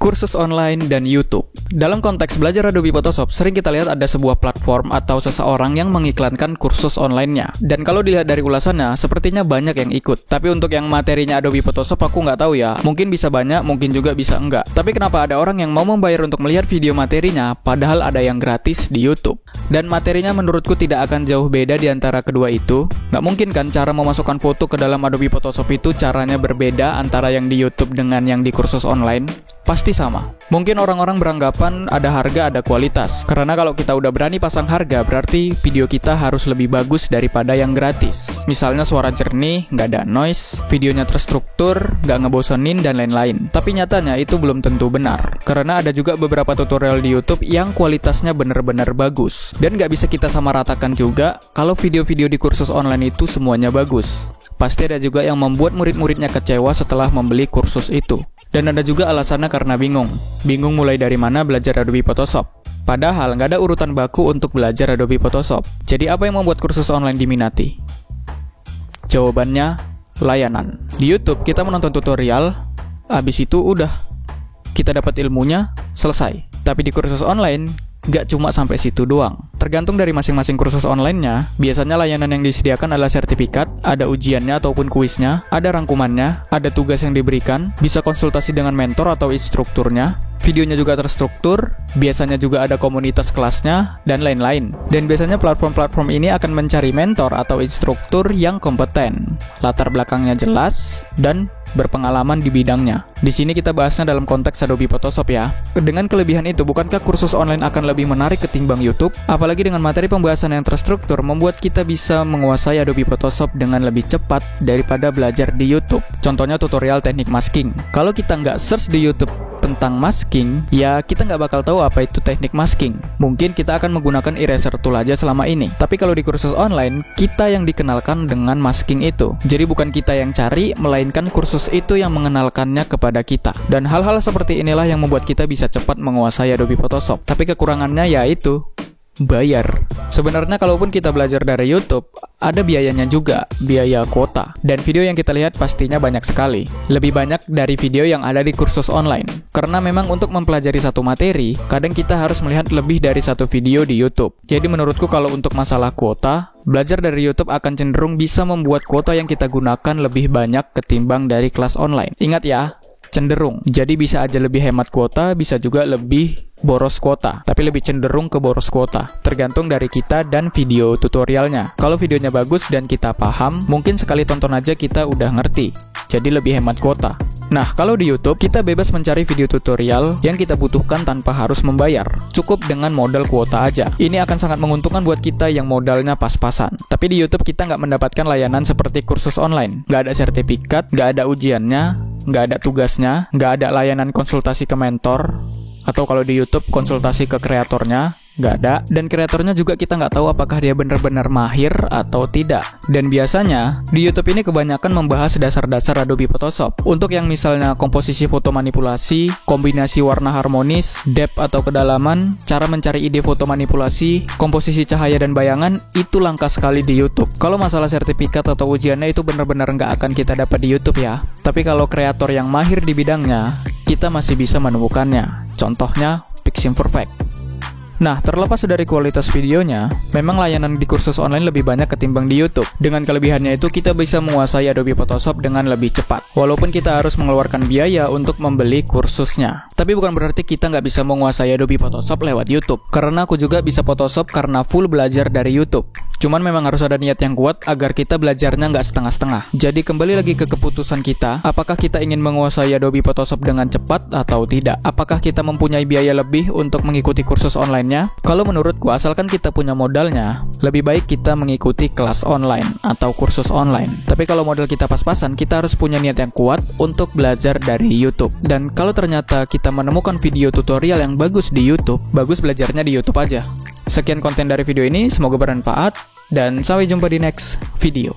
kursus online, dan YouTube. Dalam konteks belajar Adobe Photoshop, sering kita lihat ada sebuah platform atau seseorang yang mengiklankan kursus online-nya. Dan kalau dilihat dari ulasannya, sepertinya banyak yang ikut. Tapi untuk yang materinya Adobe Photoshop, aku nggak tahu ya. Mungkin bisa banyak, mungkin juga bisa enggak. Tapi kenapa ada orang yang mau membayar untuk melihat video materinya, padahal ada yang gratis di YouTube? Dan materinya menurutku tidak akan jauh beda di antara kedua itu. Nggak mungkin kan cara memasukkan foto ke dalam Adobe Photoshop itu caranya berbeda antara yang di YouTube dengan yang di kursus online? Pasti sama. Mungkin orang-orang beranggapan ada harga, ada kualitas. Karena kalau kita udah berani pasang harga, berarti video kita harus lebih bagus daripada yang gratis. Misalnya suara jernih, nggak ada noise, videonya terstruktur, nggak ngebosenin, dan lain-lain. Tapi nyatanya itu belum tentu benar. Karena ada juga beberapa tutorial di YouTube yang kualitasnya benar-benar bagus. Dan nggak bisa kita samaratakan juga kalau video-video di kursus online itu semuanya bagus. Pasti ada juga yang membuat murid-muridnya kecewa setelah membeli kursus itu. Dan ada juga alasannya karena bingung. Bingung mulai dari mana belajar Adobe Photoshop. Padahal nggak ada urutan baku untuk belajar Adobe Photoshop. Jadi apa yang membuat kursus online diminati? Jawabannya, layanan. Di YouTube kita menonton tutorial, habis itu udah. Kita dapat ilmunya, selesai. Tapi di kursus online, nggak cuma sampai situ doang. Tergantung dari masing-masing kursus online-nya, biasanya layanan yang disediakan adalah sertifikat, ada ujiannya ataupun kuisnya, ada rangkumannya, ada tugas yang diberikan, bisa konsultasi dengan mentor atau instrukturnya, videonya juga terstruktur, biasanya juga ada komunitas kelasnya, dan lain-lain. Dan biasanya platform-platform ini akan mencari mentor atau instruktur yang kompeten, latar belakangnya jelas, dan berpengalaman di bidangnya. Di sini kita bahasnya dalam konteks Adobe Photoshop ya. Dengan kelebihan itu, bukankah kursus online akan lebih menarik ketimbang YouTube? Apalagi dengan materi pembahasan yang terstruktur, membuat kita bisa menguasai Adobe Photoshop dengan lebih cepat daripada belajar di YouTube. Contohnya tutorial teknik masking. Kalau kita nggak search di YouTube tentang masking, ya kita nggak bakal tahu apa itu teknik masking. Mungkin kita akan menggunakan eraser tool aja selama ini. Tapi kalau di kursus online, kita yang dikenalkan dengan masking itu. Jadi bukan kita yang cari, melainkan kursus itu yang mengenalkannya kepada kita. Dan hal-hal seperti inilah yang membuat kita bisa cepat menguasai Adobe Photoshop. Tapi kekurangannya yaitu bayar. Sebenarnya kalaupun kita belajar dari YouTube, ada biayanya juga, biaya kuota. Dan video yang kita lihat pastinya banyak sekali. Lebih banyak dari video yang ada di kursus online. Karena memang untuk mempelajari satu materi, kadang kita harus melihat lebih dari satu video di YouTube. Jadi menurutku kalau untuk masalah kuota, belajar dari YouTube akan cenderung bisa membuat kuota yang kita gunakan lebih banyak ketimbang dari kelas online. Ingat ya, cenderung. Jadi bisa aja lebih hemat kuota, bisa juga lebih boros kuota, tapi lebih cenderung ke boros kuota. Tergantung dari kita dan video tutorialnya. Kalau videonya bagus dan kita paham, mungkin sekali tonton aja kita udah ngerti. Jadi lebih hemat kuota. Nah, kalau di YouTube, kita bebas mencari video tutorial yang kita butuhkan tanpa harus membayar. Cukup dengan modal kuota aja. Ini akan sangat menguntungkan buat kita yang modalnya pas-pasan. Tapi di YouTube kita nggak mendapatkan layanan seperti kursus online. Nggak ada sertifikat, nggak ada ujiannya, nggak ada tugasnya, nggak ada layanan konsultasi ke mentor. Atau kalau di YouTube konsultasi ke kreatornya, nggak ada. Dan kreatornya juga kita nggak tahu apakah dia benar-benar mahir atau tidak. Dan biasanya di YouTube ini kebanyakan membahas dasar-dasar Adobe Photoshop. Untuk yang misalnya komposisi foto manipulasi, kombinasi warna harmonis, depth atau kedalaman, cara mencari ide foto manipulasi, komposisi cahaya dan bayangan, itu langka sekali di YouTube. Kalau masalah sertifikat atau ujiannya itu benar-benar nggak akan kita dapat di YouTube ya. Tapi kalau kreator yang mahir di bidangnya, kita masih bisa menemukannya. Contohnya Piximperfect. Nah, terlepas dari kualitas videonya, memang layanan di kursus online lebih banyak ketimbang di YouTube. Dengan kelebihannya itu, kita bisa menguasai Adobe Photoshop dengan lebih cepat. Walaupun kita harus mengeluarkan biaya untuk membeli kursusnya. Tapi bukan berarti kita nggak bisa menguasai Adobe Photoshop lewat YouTube. Karena aku juga bisa Photoshop karena full belajar dari YouTube. Cuman memang harus ada niat yang kuat agar kita belajarnya nggak setengah-setengah. Jadi kembali lagi ke keputusan kita, apakah kita ingin menguasai Adobe Photoshop dengan cepat atau tidak? Apakah kita mempunyai biaya lebih untuk mengikuti kursus online-nya? Kalau menurutku, asalkan kita punya modalnya, lebih baik kita mengikuti kelas online atau kursus online. Tapi kalau modal kita pas-pasan, kita harus punya niat yang kuat untuk belajar dari YouTube. Dan kalau ternyata kita menemukan video tutorial yang bagus di YouTube, bagus belajarnya di YouTube aja. Sekian konten dari video ini, semoga bermanfaat, dan sampai jumpa di next video.